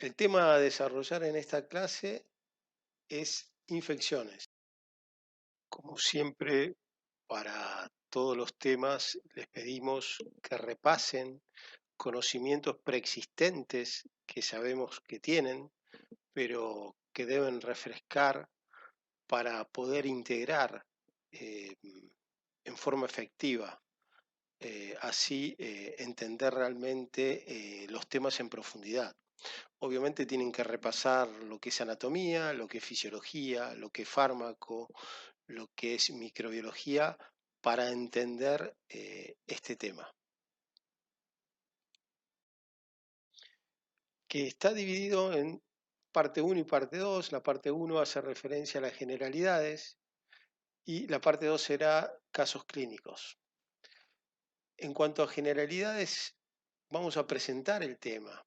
El tema a desarrollar en esta clase es infecciones. Como siempre, para todos los temas les pedimos que repasen conocimientos preexistentes que sabemos que tienen, pero que deben refrescar para poder integrar eh, en forma efectiva, así entender realmente los temas en profundidad. Obviamente tienen que repasar lo que es anatomía, lo que es fisiología, lo que es fármaco, lo que es microbiología, para entender este tema, que está dividido en parte uno y parte 2. La parte uno hace referencia a las generalidades y la parte 2 será casos clínicos. En cuanto a generalidades, vamos a presentar el tema.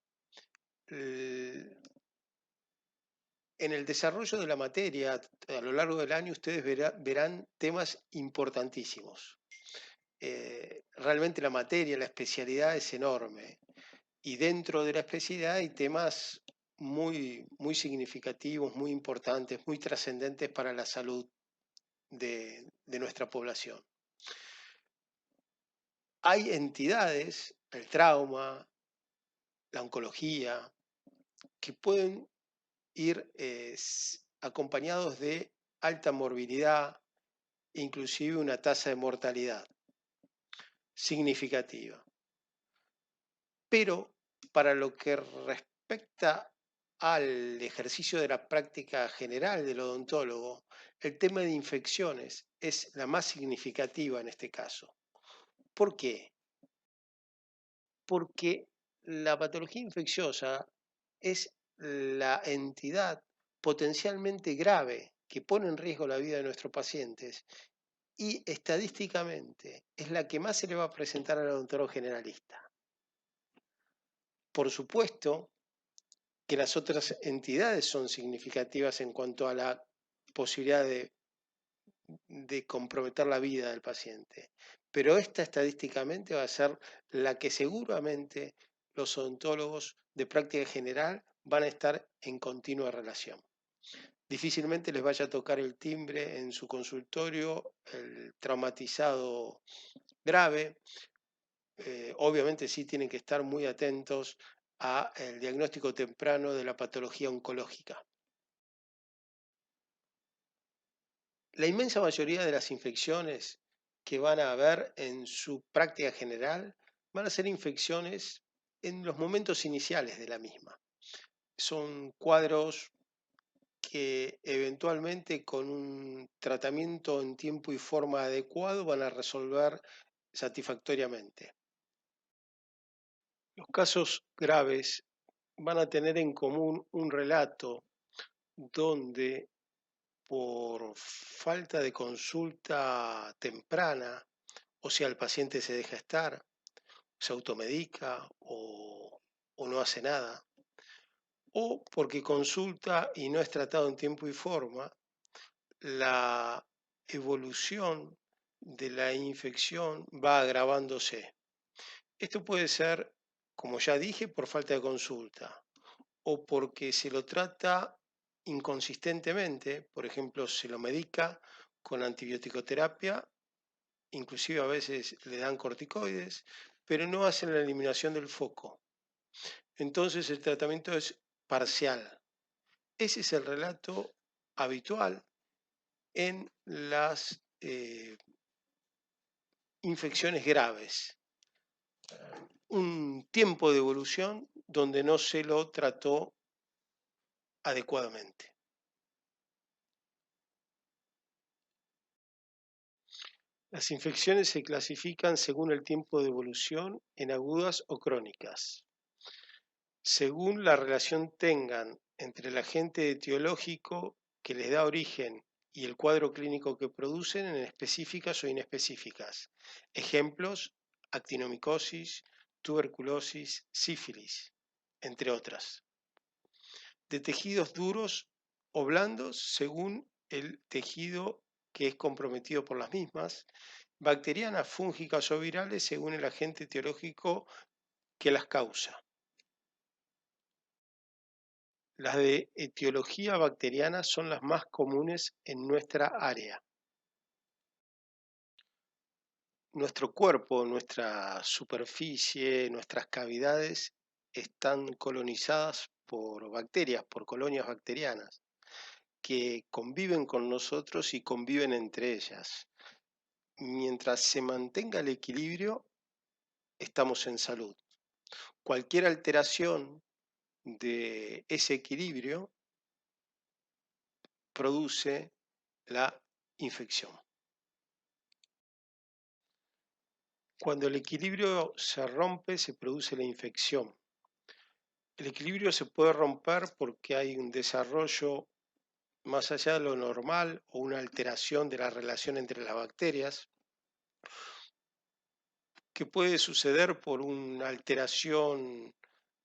En el desarrollo de la materia, a lo largo del año, ustedes verán temas importantísimos. Realmente la materia, la especialidad es enorme y dentro de la especialidad hay temas muy significativos, muy importantes, muy trascendentes para la salud de nuestra población. Hay entidades, el trauma, la oncología, que pueden ir acompañados de alta morbilidad, inclusive una tasa de mortalidad significativa. Pero para lo que respecta al ejercicio de la práctica general del odontólogo, el tema de infecciones es la más significativa en este caso. ¿Por qué? Porque la patología infecciosa es la entidad potencialmente grave que pone en riesgo la vida de nuestros pacientes y estadísticamente es la que más se le va a presentar al odontólogo generalista. Por supuesto que las otras entidades son significativas en cuanto a la posibilidad de comprometer la vida del paciente, pero esta estadísticamente va a ser la que seguramente los odontólogos de práctica general van a estar en continua relación. Difícilmente les vaya a tocar el timbre en su consultorio el traumatizado grave. Obviamente sí tienen que estar muy atentos al diagnóstico temprano de la patología oncológica. La inmensa mayoría de las infecciones que van a haber en su práctica general van a ser infecciones en los momentos iniciales de la misma. Son cuadros que eventualmente con un tratamiento en tiempo y forma adecuado van a resolver satisfactoriamente. Los casos graves van a tener en común un relato donde por falta de consulta temprana, o sea, el paciente se deja estar, se automedica o no hace nada, o porque consulta y no es tratado en tiempo y forma, la evolución de la infección va agravándose. Esto puede ser, como ya dije, por falta de consulta o porque se lo trata inconsistentemente, por ejemplo, se lo medica con antibiótico-terapia, inclusive a veces le dan corticoides, pero no hacen la eliminación del foco. Entonces el tratamiento es parcial. Ese es el relato habitual en las infecciones graves. Un tiempo de evolución donde no se lo trató adecuadamente. Las infecciones se clasifican según el tiempo de evolución en agudas o crónicas, según la relación tengan entre el agente etiológico que les da origen y el cuadro clínico que producen en específicas o inespecíficas. Ejemplos: actinomicosis, tuberculosis, sífilis, entre otras. De tejidos duros o blandos según el tejido que es comprometido por las mismas, bacterianas, fúngicas o virales según el agente etiológico que las causa. Las de etiología bacteriana son las más comunes en nuestra área. Nuestro cuerpo, nuestra superficie, nuestras cavidades están colonizadas por bacterias, por colonias bacterianas, que conviven con nosotros y conviven entre ellas. Mientras se mantenga el equilibrio, estamos en salud. Cualquier alteración de ese equilibrio produce la infección. Cuando el equilibrio se rompe, se produce la infección. El equilibrio se puede romper porque hay un desarrollo más allá de lo normal o una alteración de la relación entre las bacterias, que puede suceder por una alteración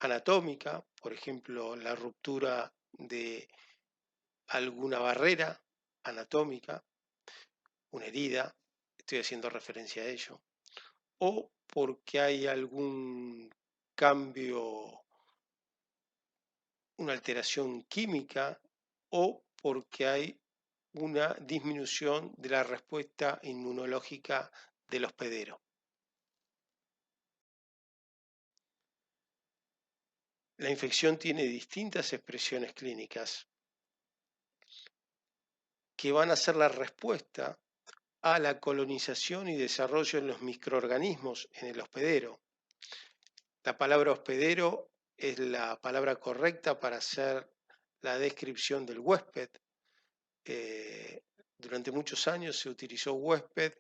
anatómica, por ejemplo, la ruptura de alguna barrera anatómica, una herida, estoy haciendo referencia a ello, o porque hay algún cambio, una alteración química, o porque hay una disminución de la respuesta inmunológica del hospedero. La infección tiene distintas expresiones clínicas que van a ser la respuesta a la colonización y desarrollo en los microorganismos en el hospedero. La palabra hospedero es la palabra correcta para hacer la descripción del huésped. Durante muchos años se utilizó huésped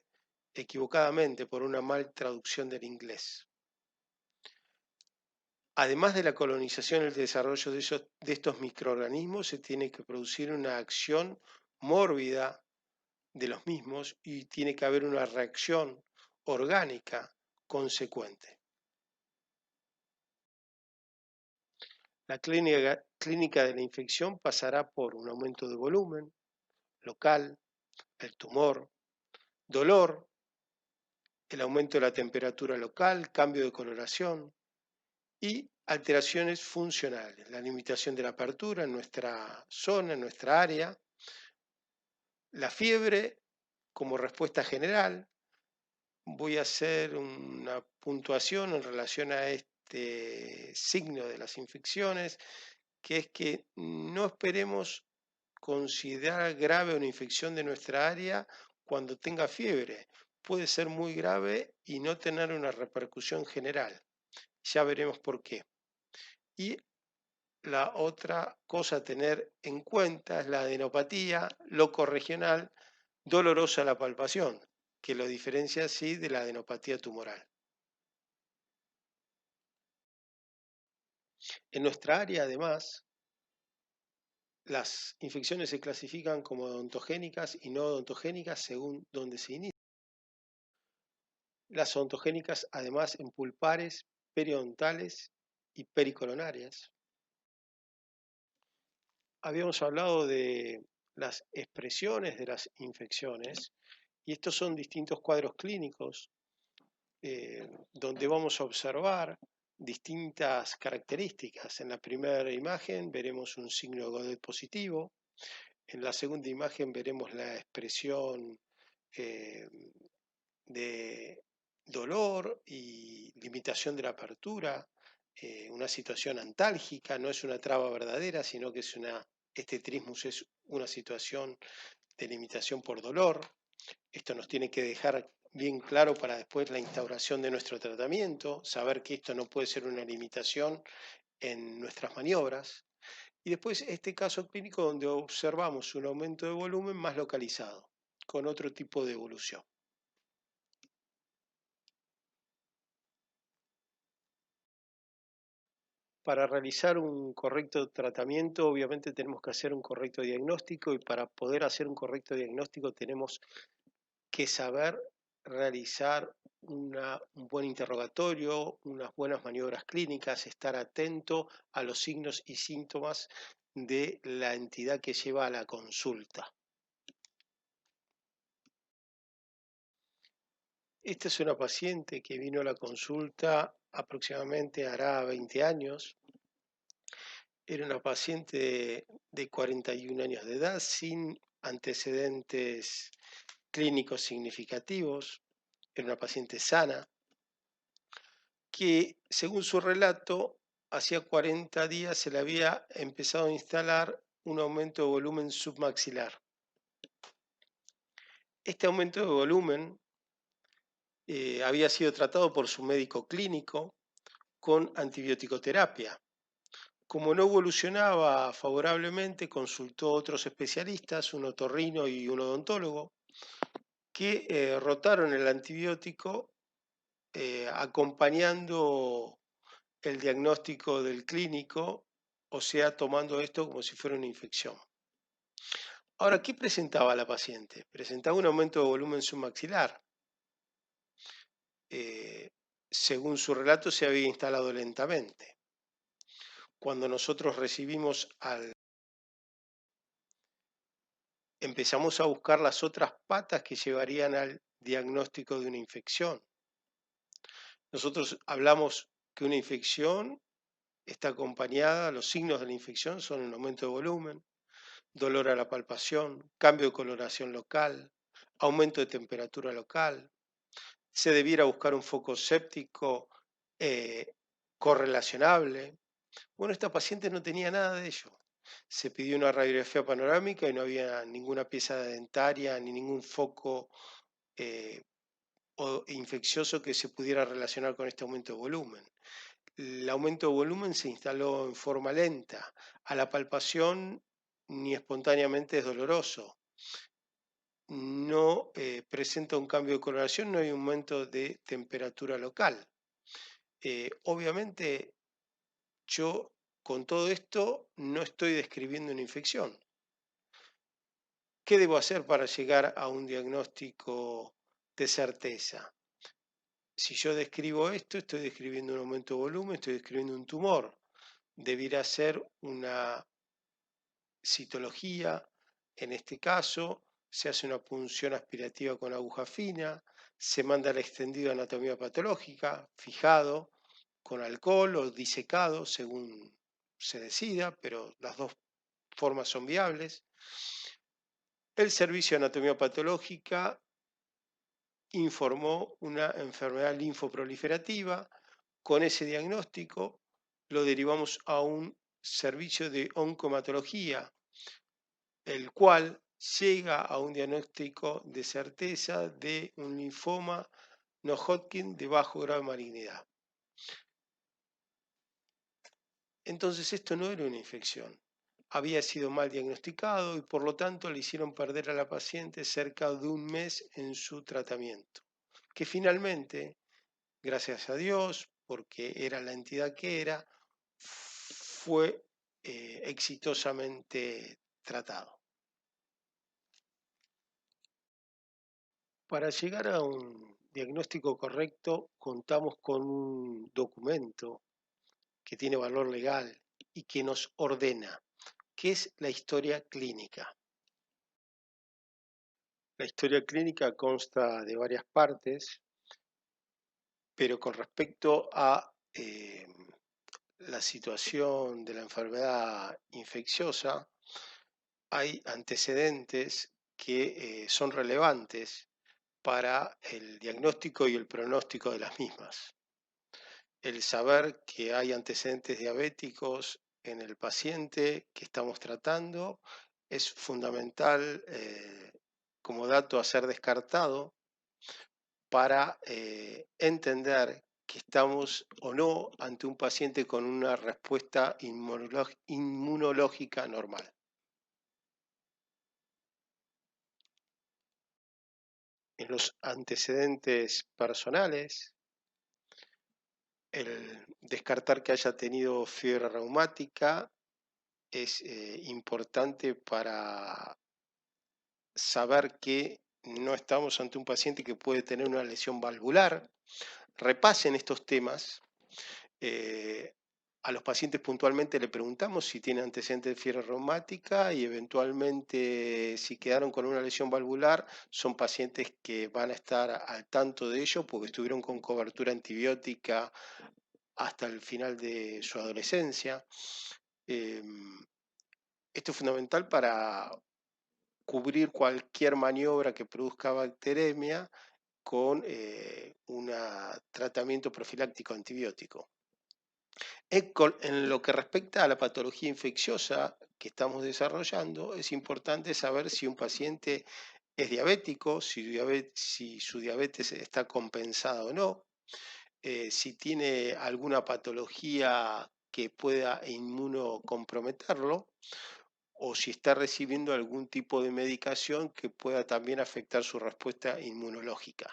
equivocadamente por una mal traducción del inglés. Además de la colonización y el desarrollo de estos microorganismos, se tiene que producir una acción mórbida de los mismos y tiene que haber una reacción orgánica consecuente. La clínica de la infección pasará por un aumento de volumen local, el tumor, dolor, el aumento de la temperatura local, cambio de coloración y alteraciones funcionales, la limitación de la apertura en nuestra zona, en nuestra área, la fiebre como respuesta general. Voy a hacer una puntuación en relación a este signo de las infecciones, que es que no esperemos considerar grave una infección de nuestra área cuando tenga fiebre. Puede ser muy grave y no tener una repercusión general. Ya veremos por qué. Y la otra cosa a tener en cuenta es la adenopatía locorregional dolorosa a la palpación, que lo diferencia así de la adenopatía tumoral. En nuestra área, además, las infecciones se clasifican como odontogénicas y no odontogénicas según donde se inicia. Las odontogénicas, además, en pulpares, periodontales y pericoronarias. Habíamos hablado de las expresiones de las infecciones y estos son distintos cuadros clínicos donde vamos a observar distintas características. En la primera imagen veremos un signo de Godet positivo, en la segunda imagen veremos la expresión de dolor y limitación de la apertura, una situación antálgica, no es una traba verdadera, sino que este trismus es una situación de limitación por dolor. Esto nos tiene que dejar bien claro para después la instauración de nuestro tratamiento, saber que esto no puede ser una limitación en nuestras maniobras. Y después este caso clínico donde observamos un aumento de volumen más localizado, con otro tipo de evolución. Para realizar un correcto tratamiento, obviamente tenemos que hacer un correcto diagnóstico y para poder hacer un correcto diagnóstico tenemos que saber realizar un buen interrogatorio, unas buenas maniobras clínicas, estar atento a los signos y síntomas de la entidad que lleva a la consulta. Esta es una paciente que vino a la consulta aproximadamente hará 20 años. Era una paciente de 41 años de edad, sin antecedentes clínicos significativos. Era una paciente sana, que según su relato, hacía 40 días se le había empezado a instalar un aumento de volumen submaxilar. Este aumento de volumen había sido tratado por su médico clínico con antibiótico-terapia. Como no evolucionaba favorablemente, consultó a otros especialistas, un otorrino y un odontólogo, que rotaron el antibiótico acompañando el diagnóstico del clínico, o sea, tomando esto como si fuera una infección. Ahora, ¿qué presentaba la paciente? Presentaba un aumento de volumen submaxilar. Según su relato, se había instalado lentamente. Cuando nosotros empezamos a buscar las otras patas que llevarían al diagnóstico de una infección. Nosotros hablamos que una infección está acompañada, los signos de la infección son un aumento de volumen, dolor a la palpación, cambio de coloración local, aumento de temperatura local. Se debiera buscar un foco séptico correlacionable. Bueno, esta paciente no tenía nada de ello. Se pidió una radiografía panorámica y no había ninguna pieza dentaria ni ningún foco o infeccioso que se pudiera relacionar con este aumento de volumen. El aumento de volumen se instaló en forma lenta. A la palpación ni espontáneamente es doloroso. No presenta un cambio de coloración, no hay un aumento de temperatura local. Obviamente yo con todo esto no estoy describiendo una infección. ¿Qué debo hacer para llegar a un diagnóstico de certeza? Si yo describo esto, estoy describiendo un aumento de volumen, estoy describiendo un tumor. Debiera ser una citología, en este caso, se hace una punción aspirativa con aguja fina, se manda al extendido de anatomía patológica, fijado con alcohol o disecado, según se decida, pero las dos formas son viables. El servicio de anatomía patológica informó una enfermedad linfoproliferativa. Con ese diagnóstico lo derivamos a un servicio de oncohematología, el cual llega a un diagnóstico de certeza de un linfoma no Hodgkin de bajo grado de malignidad. Entonces esto no era una infección, había sido mal diagnosticado y por lo tanto le hicieron perder a la paciente cerca de un mes en su tratamiento, que finalmente, gracias a Dios, porque era la entidad que era, fue exitosamente tratado. Para llegar a un diagnóstico correcto, contamos con un documento que tiene valor legal y que nos ordena, que es la historia clínica. La historia clínica consta de varias partes, pero con respecto a la situación de la enfermedad infecciosa, hay antecedentes que son relevantes para el diagnóstico y el pronóstico de las mismas. El saber que hay antecedentes diabéticos en el paciente que estamos tratando es fundamental como dato a ser descartado para entender que estamos o no ante un paciente con una respuesta inmunológica normal. En los antecedentes personales, el descartar que haya tenido fiebre reumática es importante para saber que no estamos ante un paciente que puede tener una lesión valvular. Repasen estos temas. A los pacientes puntualmente le preguntamos si tienen antecedentes de fiebre reumática y eventualmente si quedaron con una lesión valvular son pacientes que van a estar al tanto de ello porque estuvieron con cobertura antibiótica hasta el final de su adolescencia. Esto es fundamental para cubrir cualquier maniobra que produzca bacteremia con un tratamiento profiláctico antibiótico. En lo que respecta a la patología infecciosa que estamos desarrollando, es importante saber si un paciente es diabético, si su diabetes está compensada o no, si tiene alguna patología que pueda inmunocomprometerlo o si está recibiendo algún tipo de medicación que pueda también afectar su respuesta inmunológica.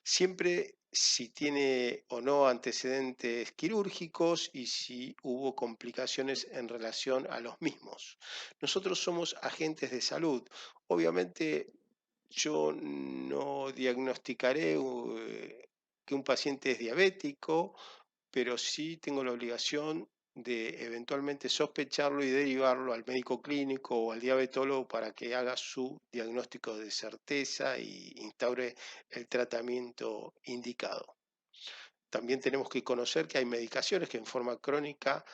Siempre si tiene o no antecedentes quirúrgicos y si hubo complicaciones en relación a los mismos. Nosotros somos agentes de salud. Obviamente yo no diagnosticaré que un paciente es diabético, pero sí tengo la obligación de eventualmente sospecharlo y derivarlo al médico clínico o al diabetólogo para que haga su diagnóstico de certeza y instaure el tratamiento indicado. También tenemos que conocer que hay medicaciones que en forma crónica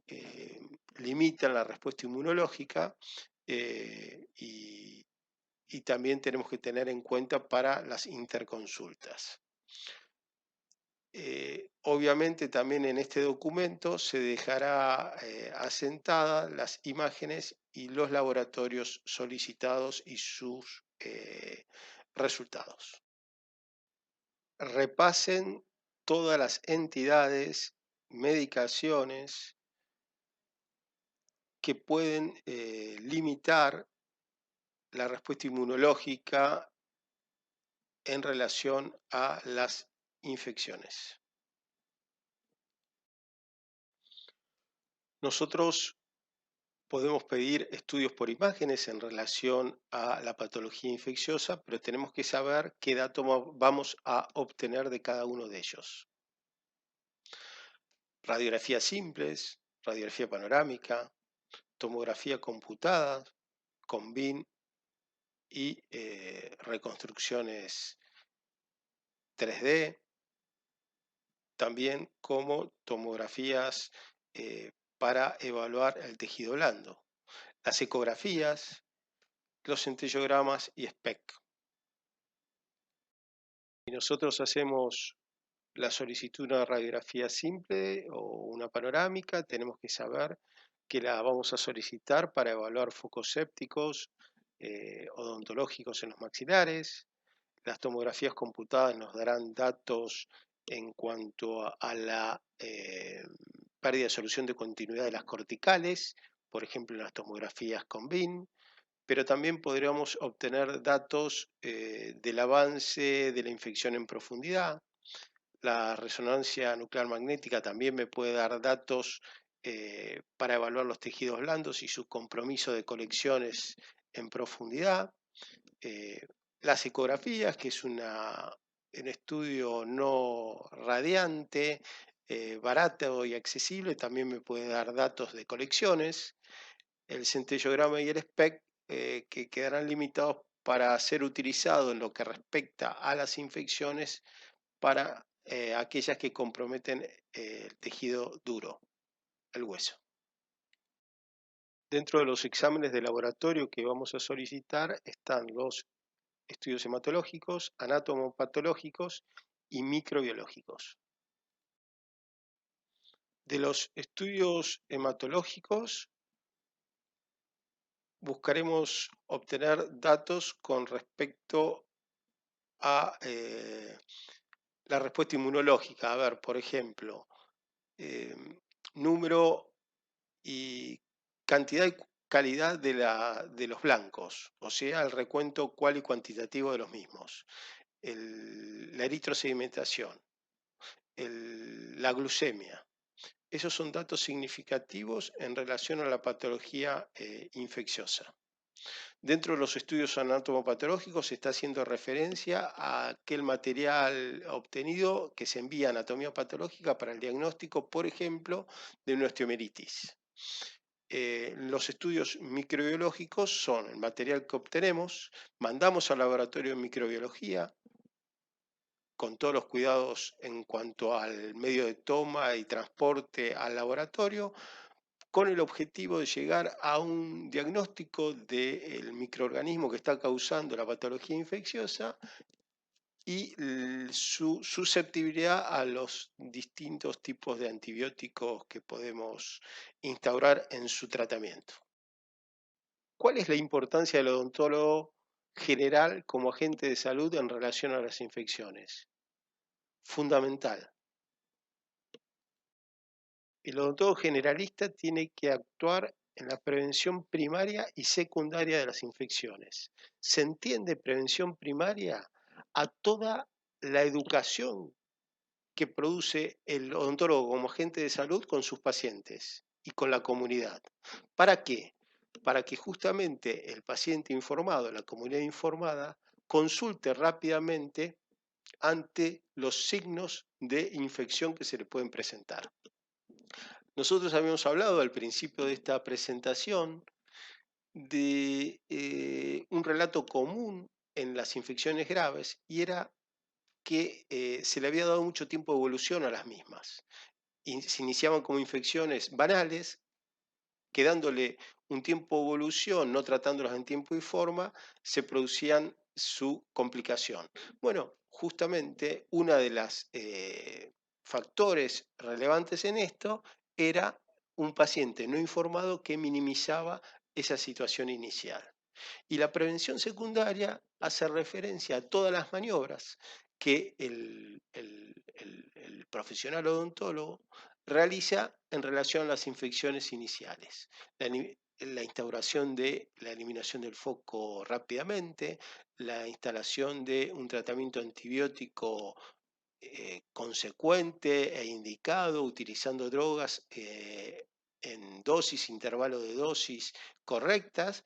eh, limitan la respuesta inmunológica y también tenemos que tener en cuenta para las interconsultas. Obviamente también en este documento se dejará asentadas las imágenes y los laboratorios solicitados y sus resultados. Repasen todas las entidades, medicaciones que pueden limitar la respuesta inmunológica en relación a las infecciones. Nosotros podemos pedir estudios por imágenes en relación a la patología infecciosa, pero tenemos que saber qué datos vamos a obtener de cada uno de ellos. Radiografías simples, radiografía panorámica, tomografía computada con BIM y reconstrucciones 3D, también como tomografías para evaluar el tejido blando, las ecografías, los centellogramas y SPEC. Si nosotros hacemos la solicitud de una radiografía simple o una panorámica, tenemos que saber que la vamos a solicitar para evaluar focos sépticos odontológicos en los maxilares. Las tomografías computadas nos darán datos en cuanto a la pérdida de solución de continuidad de las corticales, por ejemplo en las tomografías con BIM, pero también podríamos obtener datos del avance de la infección en profundidad. La resonancia nuclear magnética también me puede dar datos para evaluar los tejidos blandos y su compromiso de colecciones en profundidad. Las ecografías, que es un estudio no radiante, barato y accesible, también me puede dar datos de colecciones. El centellograma y el SPEC, que quedarán limitados para ser utilizados en lo que respecta a las infecciones para aquellas que comprometen el tejido duro, el hueso. Dentro de los exámenes de laboratorio que vamos a solicitar están los estudios hematológicos, anatomopatológicos y microbiológicos. De los estudios hematológicos buscaremos obtener datos con respecto a la respuesta inmunológica. A ver, por ejemplo, número y cantidad y calidad de los blancos, o sea, el recuento cual y cuantitativo de los mismos, la eritrosedimentación, la glucemia. Esos son datos significativos en relación a la patología infecciosa. Dentro de los estudios anatomopatológicos se está haciendo referencia a aquel material obtenido que se envía a anatomía patológica para el diagnóstico, por ejemplo, de una osteomeritis. Los estudios microbiológicos son el material que obtenemos, mandamos al laboratorio de microbiología con todos los cuidados en cuanto al medio de toma y transporte al laboratorio, con el objetivo de llegar a un diagnóstico del microorganismo que está causando la patología infecciosa y su susceptibilidad a los distintos tipos de antibióticos que podemos instaurar en su tratamiento. ¿Cuál es la importancia del odontólogo general como agente de salud en relación a las infecciones? Fundamental. El odontólogo generalista tiene que actuar en la prevención primaria y secundaria de las infecciones. Se entiende prevención primaria a toda la educación que produce el odontólogo como agente de salud con sus pacientes y con la comunidad. ¿Para qué? Para que justamente el paciente informado, la comunidad informada, consulte rápidamente ante los signos de infección que se le pueden presentar. Nosotros habíamos hablado al principio de esta presentación de un relato común en las infecciones graves y era que se le había dado mucho tiempo de evolución a las mismas. Se iniciaban como infecciones banales, quedándole un tiempo de evolución, no tratándolas en tiempo y forma, se producían su complicación. Bueno, justamente uno de los factores relevantes en esto era un paciente no informado que minimizaba esa situación inicial. Y la prevención secundaria hace referencia a todas las maniobras que el profesional odontólogo realiza en relación a las infecciones iniciales. La instauración de la eliminación del foco rápidamente, la instalación de un tratamiento antibiótico consecuente e indicado, utilizando drogas en dosis, intervalo de dosis correctas,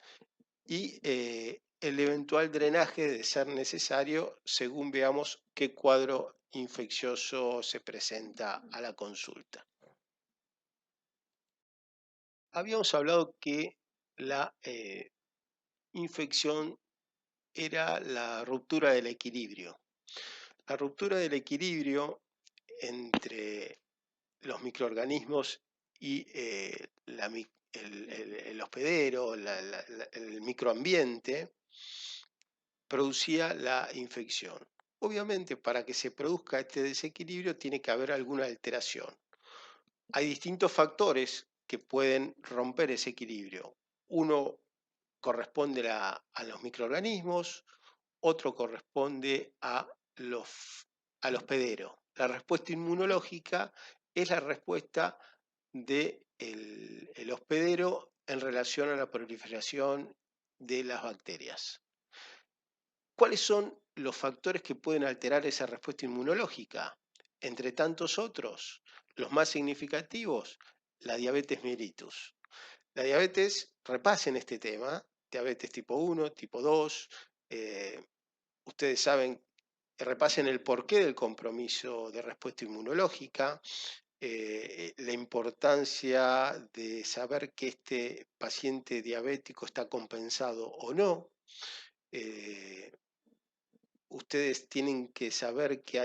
y el eventual drenaje de ser necesario según veamos qué cuadro infeccioso se presenta a la consulta. Habíamos hablado que la infección era la ruptura del equilibrio. La ruptura del equilibrio entre los microorganismos y el hospedero, el microambiente, producía la infección. Obviamente, para que se produzca este desequilibrio tiene que haber alguna alteración. Hay distintos factores que pueden romper ese equilibrio. Uno corresponde a los microorganismos, otro corresponde al hospedero. La respuesta inmunológica es la respuesta del el hospedero en relación a la proliferación de las bacterias. ¿Cuáles son los factores que pueden alterar esa respuesta inmunológica? Entre tantos otros, los más significativos, la diabetes mellitus. La diabetes, repasen este tema, diabetes tipo 1, tipo 2, ustedes saben, repasen el porqué del compromiso de respuesta inmunológica, la importancia de saber que este paciente diabético está compensado o no. Ustedes tienen que saber que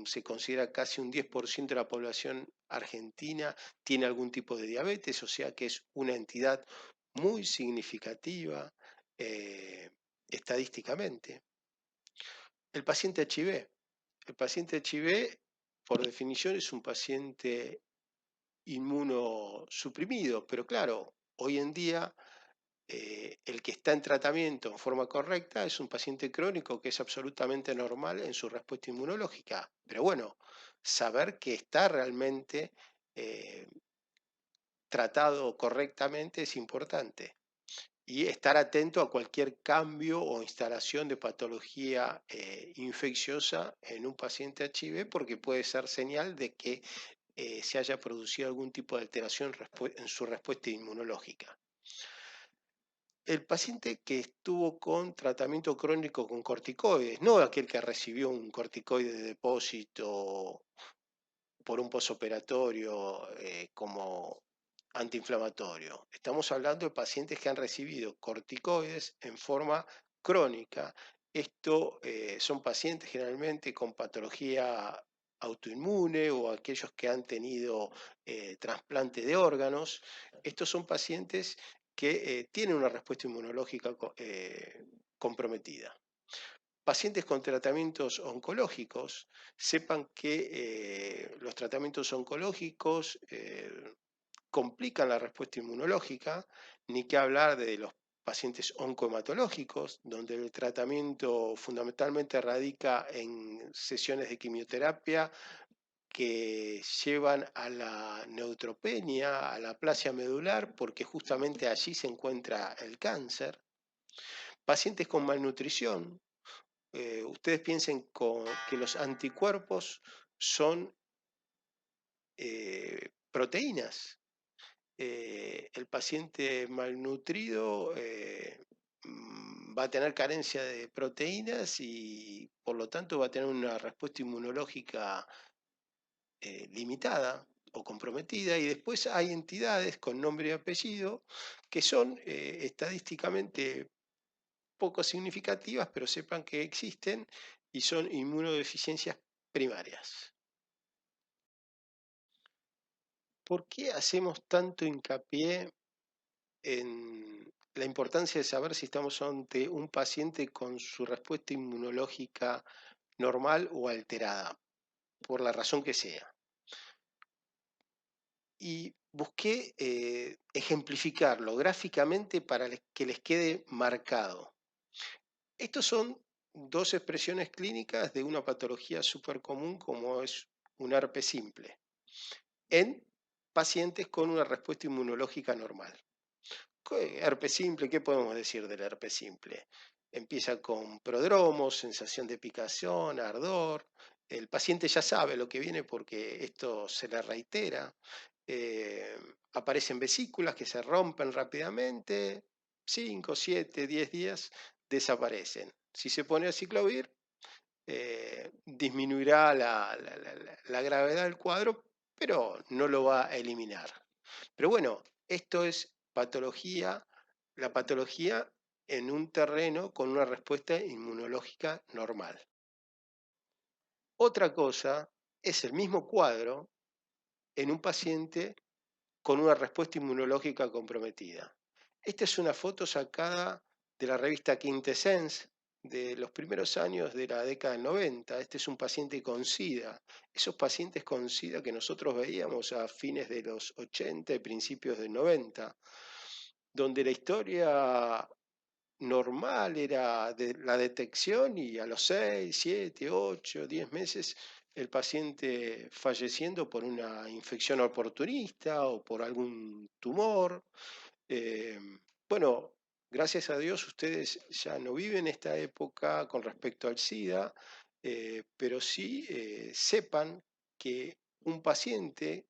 se considera casi un 10% de la población argentina tiene algún tipo de diabetes, o sea que es una entidad muy significativa estadísticamente. El paciente HIV. El paciente HIV, por definición, es un paciente inmunosuprimido, pero claro, hoy en día el que está en tratamiento en forma correcta es un paciente crónico que es absolutamente normal en su respuesta inmunológica. Pero bueno, saber que está realmente eh, tratado correctamente es importante. Y estar atento a cualquier cambio o instalación de patología infecciosa en un paciente HIV porque puede ser señal de que se haya producido algún tipo de alteración en su respuesta inmunológica. El paciente que estuvo con tratamiento crónico con corticoides, no aquel que recibió un corticoide de depósito por un posoperatorio como antiinflamatorio. Estamos hablando de pacientes que han recibido corticoides en forma crónica. Esto son pacientes generalmente con patología autoinmune o aquellos que han tenido trasplante de órganos. Estos son pacientes que tienen una respuesta inmunológica comprometida. Pacientes con tratamientos oncológicos, sepan que los tratamientos oncológicos complican la respuesta inmunológica, ni que hablar de los pacientes oncohematológicos, donde el tratamiento fundamentalmente radica en sesiones de quimioterapia que llevan a la neutropenia, a la aplasia medular, porque justamente allí se encuentra el cáncer. Pacientes con malnutrición, ustedes piensen que los anticuerpos son proteínas. El paciente malnutrido va a tener carencia de proteínas y por lo tanto va a tener una respuesta inmunológica limitada o comprometida, y después hay entidades con nombre y apellido que son estadísticamente poco significativas, pero sepan que existen y son inmunodeficiencias primarias. ¿Por qué hacemos tanto hincapié en la importancia de saber si estamos ante un paciente con su respuesta inmunológica normal o alterada, por la razón que sea? Y busqué ejemplificarlo gráficamente para que les quede marcado. Estos son dos expresiones clínicas de una patología súper común como es un herpes simple en pacientes con una respuesta inmunológica normal. Herpes simple, ¿qué podemos decir del herpes simple? Empieza con prodromos, sensación de picazón, ardor. El paciente ya sabe lo que viene porque esto se le reitera. Eh, Aparecen vesículas que se rompen rápidamente, 5, 7, 10 días desaparecen. Si se pone a ciclovir, disminuirá la gravedad del cuadro, pero no lo va a eliminar. Pero bueno, esto es patología, la patología en un terreno con una respuesta inmunológica normal. Otra cosa es el mismo cuadro en un paciente con una respuesta inmunológica comprometida. Esta es una foto sacada de la revista Quintessence de los primeros años de la década del 90. Este es un paciente con SIDA. Esos pacientes con SIDA que nosotros veíamos a fines de los 80 y principios del 90, donde la historia normal era de la detección y a los 6, 7, 8, 10 meses el paciente falleciendo por una infección oportunista o por algún tumor. Eh, bueno, gracias a Dios ustedes ya no viven esta época con respecto al SIDA, pero sí sepan que un paciente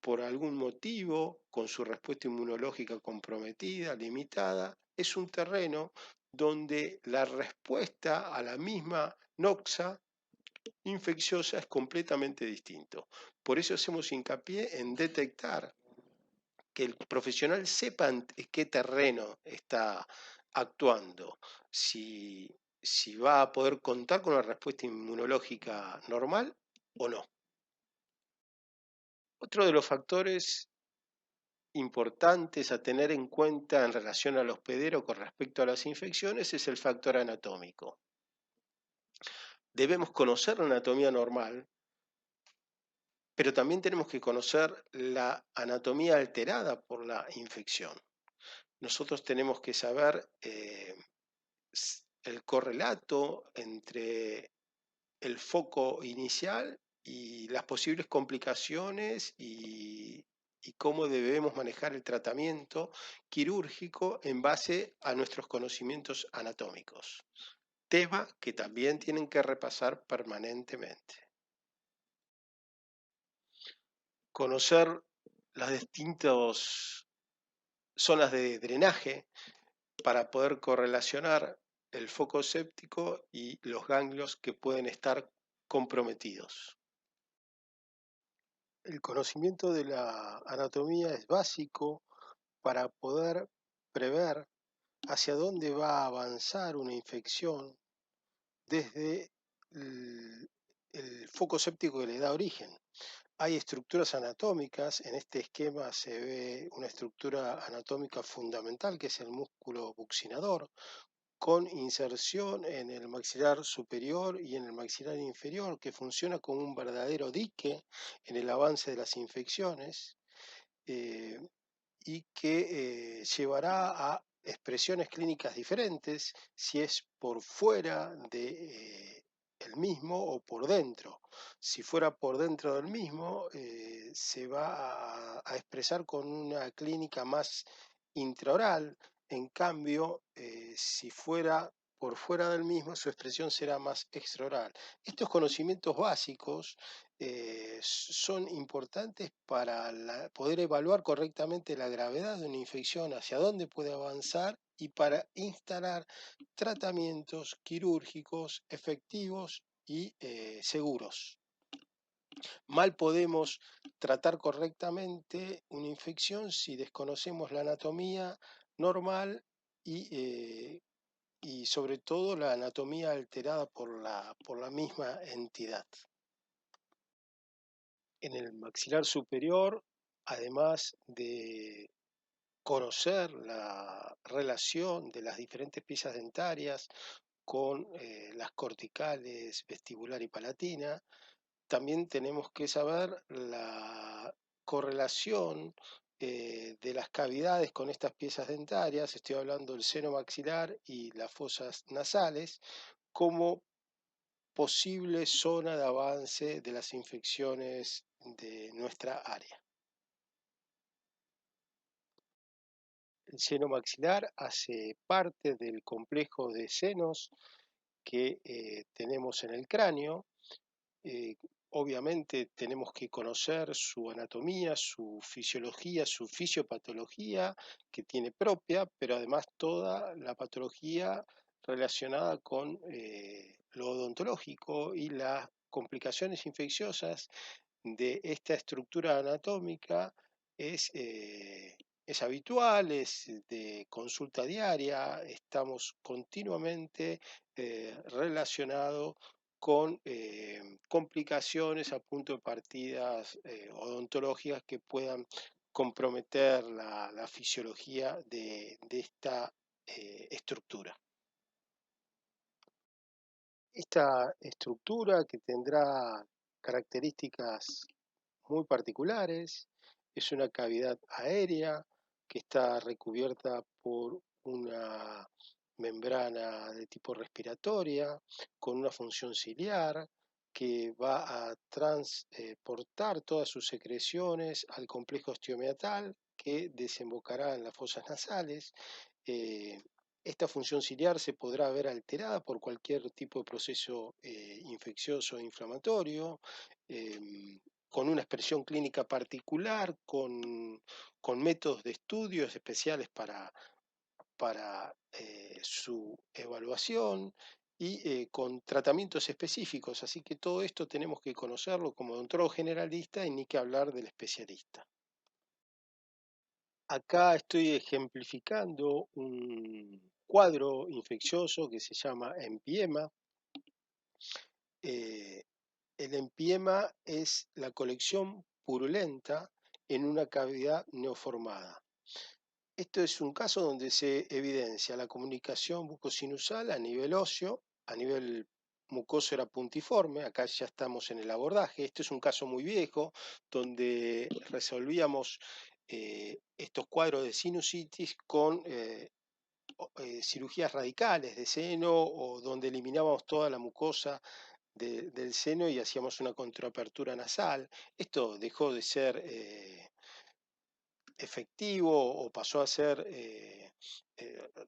por algún motivo, con su respuesta inmunológica comprometida, limitada, es un terreno donde la respuesta a la misma noxa infecciosa es completamente distinto. Por eso hacemos hincapié en detectar que el profesional sepa en qué terreno está actuando, si va a poder contar con una respuesta inmunológica normal o no. Otro de los factores importantes a tener en cuenta en relación al hospedero con respecto a las infecciones es el factor anatómico. Debemos conocer la anatomía normal, pero también tenemos que conocer la anatomía alterada por la infección. Nosotros tenemos que saber el correlato entre el foco inicial y las posibles complicaciones y cómo debemos manejar el tratamiento quirúrgico en base a nuestros conocimientos anatómicos, tema que también tienen que repasar permanentemente. Conocer las distintas zonas de drenaje para poder correlacionar el foco séptico y los ganglios que pueden estar comprometidos. El conocimiento de la anatomía es básico para poder prever hacia dónde va a avanzar una infección desde el foco séptico que le da origen. Hay estructuras anatómicas, en este esquema se ve una estructura anatómica fundamental que es el músculo buccinador, con inserción en el maxilar superior y en el maxilar inferior, que funciona como un verdadero dique en el avance de las infecciones. eh, y que llevará a expresiones clínicas diferentes si es por fuera de el mismo o por dentro. Si fuera por dentro del mismo, se va a expresar con una clínica más intraoral. En cambio, si fuera por fuera del mismo, su expresión será más extraoral. Estos conocimientos básicos son importantes para poder evaluar correctamente la gravedad de una infección, hacia dónde puede avanzar y para instalar tratamientos quirúrgicos efectivos y seguros. Mal podemos tratar correctamente una infección si desconocemos la anatomía normal y sobre todo la anatomía alterada por la misma entidad. En el maxilar superior, además de conocer la relación de las diferentes piezas dentarias con las corticales, vestibular y palatina, también tenemos que saber la correlación de las cavidades con estas piezas dentarias, estoy hablando del seno maxilar y las fosas nasales, como posible zona de avance de las infecciones de nuestra área. El seno maxilar hace parte del complejo de senos que tenemos en el cráneo. Eh, Obviamente tenemos que conocer su anatomía, su fisiología, su fisiopatología que tiene propia, pero además toda la patología relacionada con lo odontológico y las complicaciones infecciosas de esta estructura anatómica es, eh, es habitual, es de consulta diaria, estamos continuamente relacionados con complicaciones a punto de partidas odontológicas que puedan comprometer la fisiología de esta estructura. Esta estructura que tendrá características muy particulares, es una cavidad aérea que está recubierta por una membrana de tipo respiratoria con una función ciliar que va a transportar todas sus secreciones al complejo osteomeatal que desembocará en las fosas nasales. Eh, Esta función ciliar se podrá ver alterada por cualquier tipo de proceso infeccioso e inflamatorio, em, con una expresión clínica particular, con métodos de estudios especiales para su evaluación y con tratamientos específicos. Así que todo esto tenemos que conocerlo como odontólogo generalista y ni que hablar del especialista. Acá estoy ejemplificando un cuadro infeccioso que se llama empiema. Eh, el empiema es la colección purulenta en una cavidad neoformada. Esto es un caso donde se evidencia la comunicación bucosinusal a nivel óseo, a nivel mucoso era puntiforme, acá ya estamos en el abordaje. Este es un caso muy viejo donde resolvíamos estos cuadros de sinusitis con cirugías radicales de seno o donde eliminábamos toda la mucosa del seno y hacíamos una contraapertura nasal. Esto dejó de ser efectivo o pasó a ser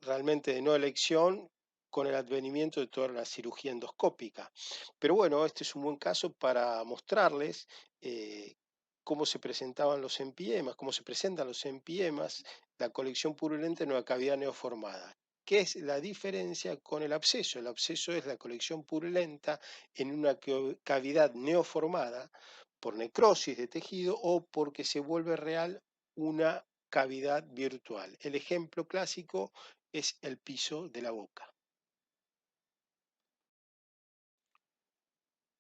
realmente de no elección con el advenimiento de toda la cirugía endoscópica. Pero bueno, este es un buen caso para mostrarles eh, cómo se presentaban los empiemas, cómo se presentan los empiemas, la colección purulenta en una cavidad neoformada. ¿Qué es la diferencia con el absceso? El absceso es la colección purulenta en una cavidad neoformada por necrosis de tejido o porque se vuelve real una cavidad virtual. El ejemplo clásico es el piso de la boca.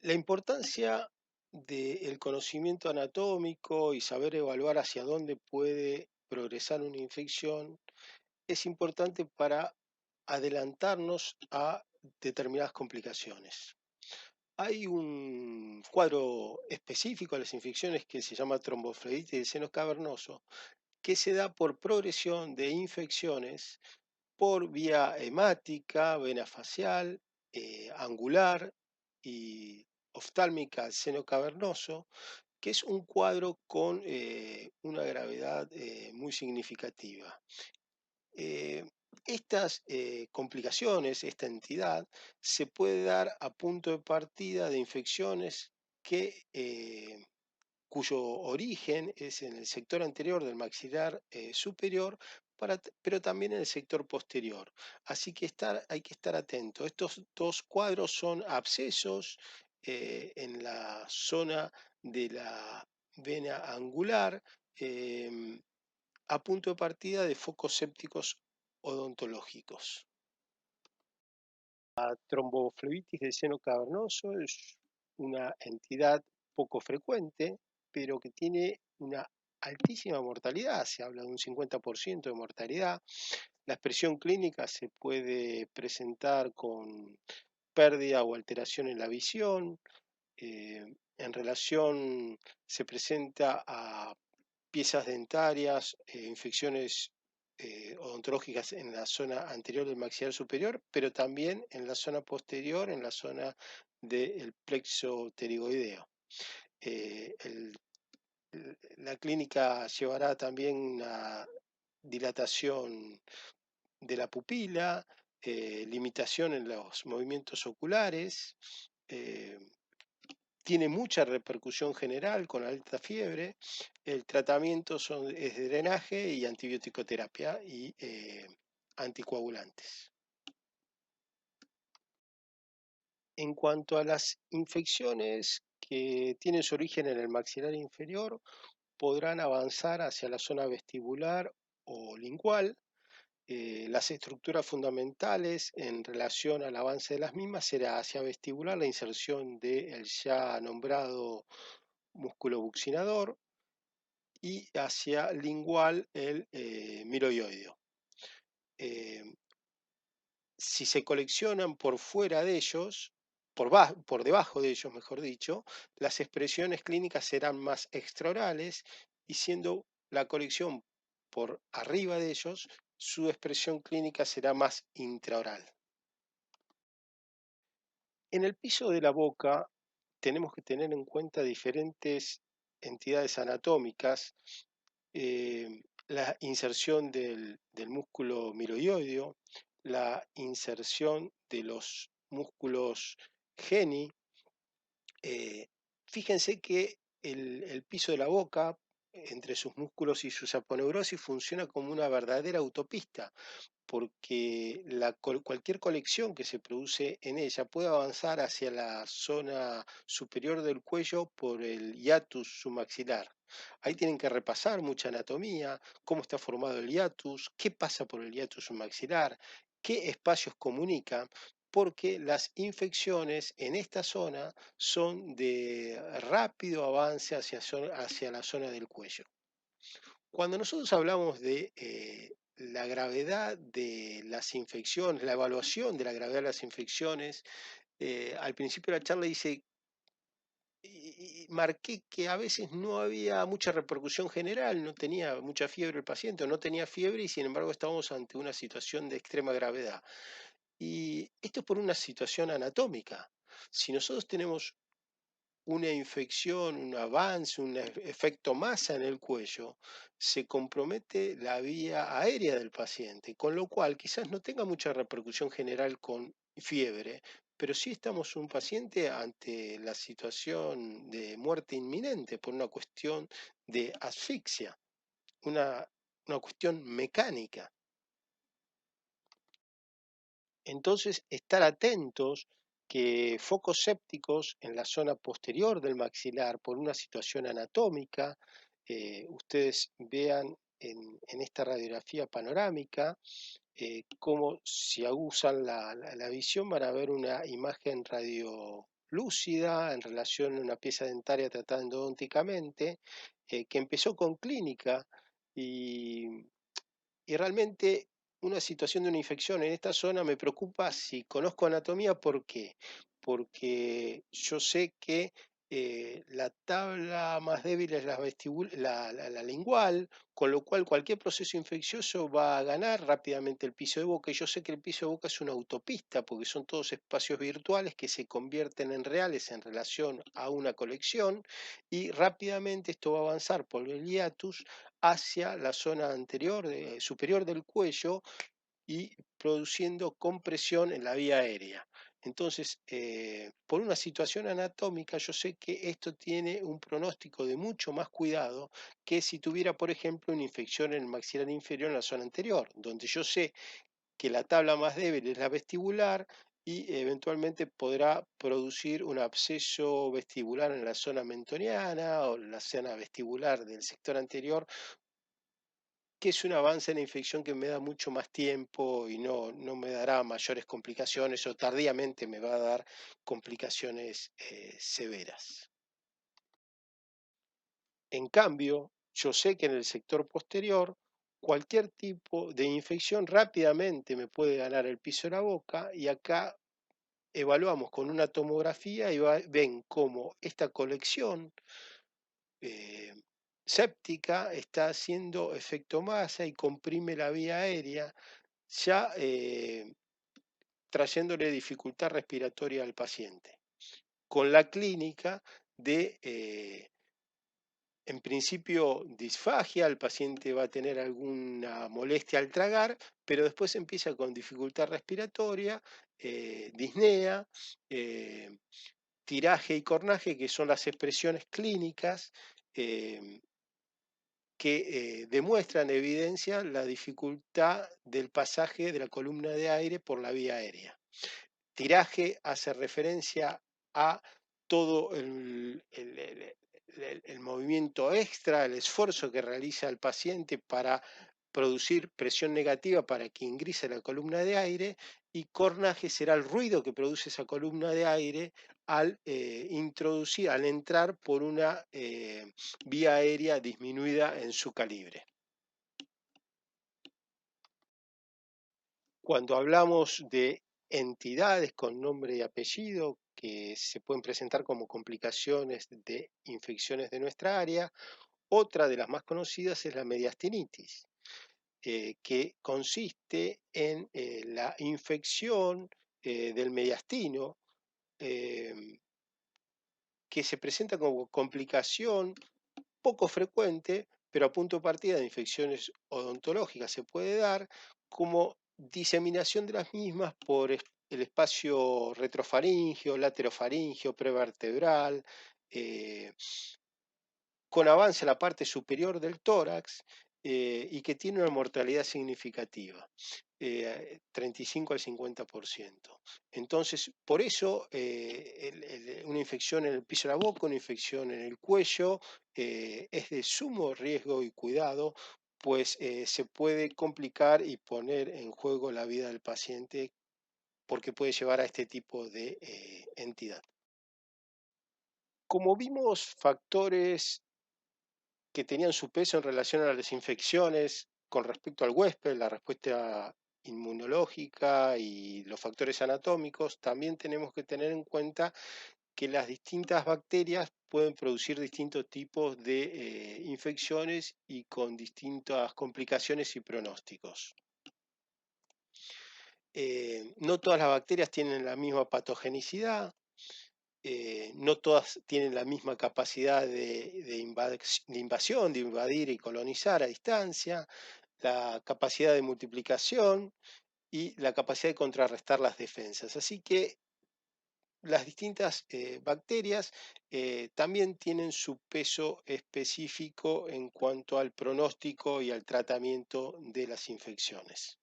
La importancia del conocimiento anatómico y saber evaluar hacia dónde puede progresar una infección es importante para adelantarnos a determinadas complicaciones. Hay un cuadro específico de las infecciones que se llama tromboflebitis del seno cavernoso, que se da por progresión de infecciones por vía hemática, vena facial, angular y oftálmica al seno cavernoso, que es un cuadro con una gravedad muy significativa. Eh, estas complicaciones, esta entidad, se puede dar a punto de partida de infecciones que cuyo origen es en el sector anterior del maxilar superior, pero también en el sector posterior. Así que hay que estar atento. Estos dos cuadros son abscesos en la zona de la vena angular, em, a punto de partida de focos sépticos odontológicos. La tromboflebitis del seno cavernoso es una entidad poco frecuente, pero que tiene una altísima mortalidad, se habla de un 50% de mortalidad. La expresión clínica se puede presentar con pérdida o alteración en la visión, en relación se presenta a piezas dentarias, infecciones odontológicas en la zona anterior del maxilar superior, pero también en la zona posterior, en la zona del plexo pterigoideo. Eh, el- la clínica llevará también una dilatación de la pupila, limitación en los movimientos oculares, eh, tiene mucha repercusión general con alta fiebre. El tratamiento es de drenaje y antibiótico-terapia y anticoagulantes. En cuanto a las infecciones que tienen su origen en el maxilar inferior, podrán avanzar hacia la zona vestibular o lingual. Las estructuras fundamentales en relación al avance de las mismas será hacia vestibular la inserción del ya nombrado músculo buccinador, y hacia lingual el miroioideo. Eh, si se coleccionan por fuera de ellos, por debajo de ellos, mejor dicho, las expresiones clínicas serán más extraorales, y siendo la colección por arriba de ellos, su expresión clínica será más intraoral. En el piso de la boca tenemos que tener en cuenta diferentes entidades anatómicas, la inserción del músculo miroioideo, la inserción de los músculos geni. eh, Fíjense que el piso de la boca, entre sus músculos y sus aponeurosis, funciona como una verdadera autopista, porque cualquier colección que se produce en ella puede avanzar hacia la zona superior del cuello por el hiatus submaxilar. Ahí tienen que repasar mucha anatomía, cómo está formado el hiatus, qué pasa por el hiatus submaxilar, qué espacios comunican, porque las infecciones en esta zona son de rápido avance hacia la zona del cuello. Cuando nosotros hablamos de la gravedad de las infecciones, la evaluación de la gravedad de las infecciones, al principio de la charla marqué que a veces no había mucha repercusión general, no tenía mucha fiebre el paciente, o no tenía fiebre, y sin embargo estábamos ante una situación de extrema gravedad. Y esto es por una situación anatómica. Si nosotros tenemos una infección, un avance, un efecto masa en el cuello, se compromete la vía aérea del paciente, con lo cual quizás no tenga mucha repercusión general con fiebre, pero sí estamos un paciente ante la situación de muerte inminente por una cuestión de asfixia, una, una cuestión mecánica. Entonces, estar atentos que focos sépticos en la zona posterior del maxilar por una situación anatómica, ustedes vean en esta radiografía panorámica, cómo si agusan la visión van a ver una imagen lúcida en relación a una pieza dentaria tratada endodónticamente, que empezó con clínica y, y realmente una situación de una infección en esta zona me preocupa si conozco anatomía. ¿Por qué? Porque yo sé que la tabla más débil es la lingual, con lo cual cualquier proceso infeccioso va a ganar rápidamente el piso de boca. Y yo sé que el piso de boca es una autopista, porque son todos espacios virtuales que se convierten en reales en relación a una colección, y rápidamente esto va a avanzar por el hiatus hacia la zona anterior, superior del cuello, y produciendo compresión en la vía aérea. Entonces, por una situación anatómica, yo sé que esto tiene un pronóstico de mucho más cuidado que si tuviera, por ejemplo, una infección en el maxilar inferior en la zona anterior, donde yo sé que la tabla más débil es la vestibular y eventualmente podrá producir un absceso vestibular en la zona mentoniana o la zona vestibular del sector anterior, que es un avance en la infección que me da mucho más tiempo y no me dará mayores complicaciones, o tardíamente me va a dar complicaciones severas. En cambio, yo sé que en el sector posterior cualquier tipo de infección rápidamente me puede ganar el piso de la boca, y acá evaluamos con una tomografía y ven cómo esta colección eh, séptica está haciendo efecto masa y comprime la vía aérea, ya trayéndole dificultad respiratoria al paciente, con la clínica de, en principio, disfagia. El paciente va a tener alguna molestia al tragar, pero después empieza con dificultad respiratoria, disnea, eh, tiraje y cornaje, que son las expresiones clínicas eh, que demuestran, evidencia la dificultad del pasaje de la columna de aire por la vía aérea. Tiraje hace referencia a todo el movimiento extra, el esfuerzo que realiza el paciente para producir presión negativa para que ingrese la columna de aire, y cornaje será el ruido que produce esa columna de aire al introducir, al entrar por una vía aérea disminuida en su calibre. Cuando hablamos de entidades con nombre y apellido que se pueden presentar como complicaciones de infecciones de nuestra área, otra de las más conocidas es la mediastinitis, que consiste en la infección del mediastino, eh, que se presenta como complicación poco frecuente, pero a punto de partida de infecciones odontológicas se puede dar como diseminación de las mismas por el espacio retrofaringeo, laterofaringeo, prevertebral, eh, con avance a la parte superior del tórax, y que tiene una mortalidad significativa, 35 al 50%. Entonces, por eso una infección en el piso de la boca, una infección en el cuello, es de sumo riesgo y cuidado, pues se puede complicar y poner en juego la vida del paciente, porque puede llevar a este tipo de entidad. Como vimos factores que tenían su peso en relación a las infecciones con respecto al huésped, la respuesta inmunológica y los factores anatómicos, también tenemos que tener en cuenta que las distintas bacterias pueden producir distintos tipos de infecciones y con distintas complicaciones y pronósticos. No todas las bacterias tienen la misma patogenicidad, no todas tienen la misma capacidad de invasión, de invadir y colonizar a distancia, la capacidad de multiplicación y la capacidad de contrarrestar las defensas. Así que las distintas bacterias también tienen su peso específico en cuanto al pronóstico y al tratamiento de las infecciones.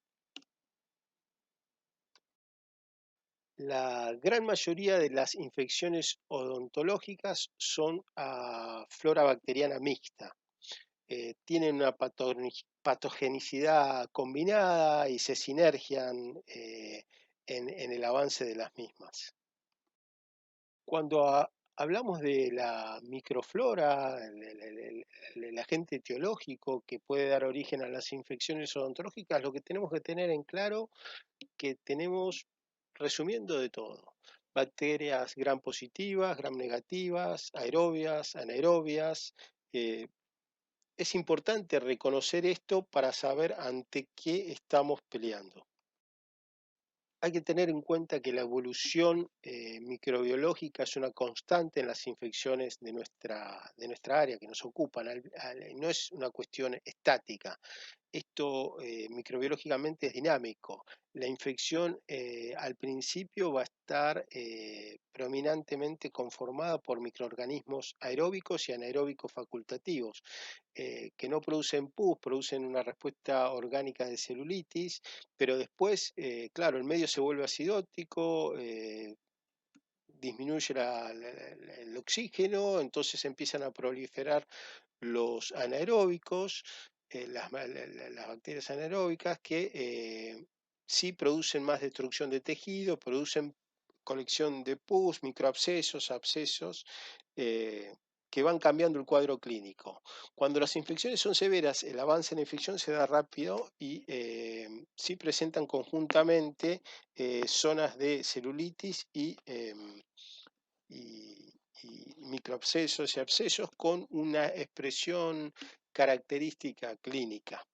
La gran mayoría de las infecciones odontológicas son a flora bacteriana mixta. Tienen una patogenicidad combinada y se sinergian en el avance de las mismas. Cuando hablamos de la microflora, el agente etiológico que puede dar origen a las infecciones odontológicas, lo que tenemos que tener en claro que tenemos, resumiendo de todo, bacterias gram positivas, gram negativas, aerobias, anaerobias. eh, es importante reconocer esto para saber ante qué estamos peleando. Hay que tener en cuenta que la evolución microbiológica es una constante en las infecciones de nuestra área que nos ocupan, no es una cuestión estática. Esto microbiológicamente es dinámico. La infección al principio va a estar predominantemente conformada por microorganismos aeróbicos y anaeróbicos facultativos, que no producen pus, producen una respuesta orgánica de celulitis, pero después, claro, el medio se vuelve acidótico, disminuye el oxígeno, entonces empiezan a proliferar los anaeróbicos, las bacterias anaeróbicas que sí producen más destrucción de tejido, producen colección de pus, microabscesos, abscesos, eh, que van cambiando el cuadro clínico. Cuando las infecciones son severas, el avance en la infección se da rápido y sí presentan conjuntamente zonas de celulitis y, y microabscesos y abscesos con una expresión característica clínica.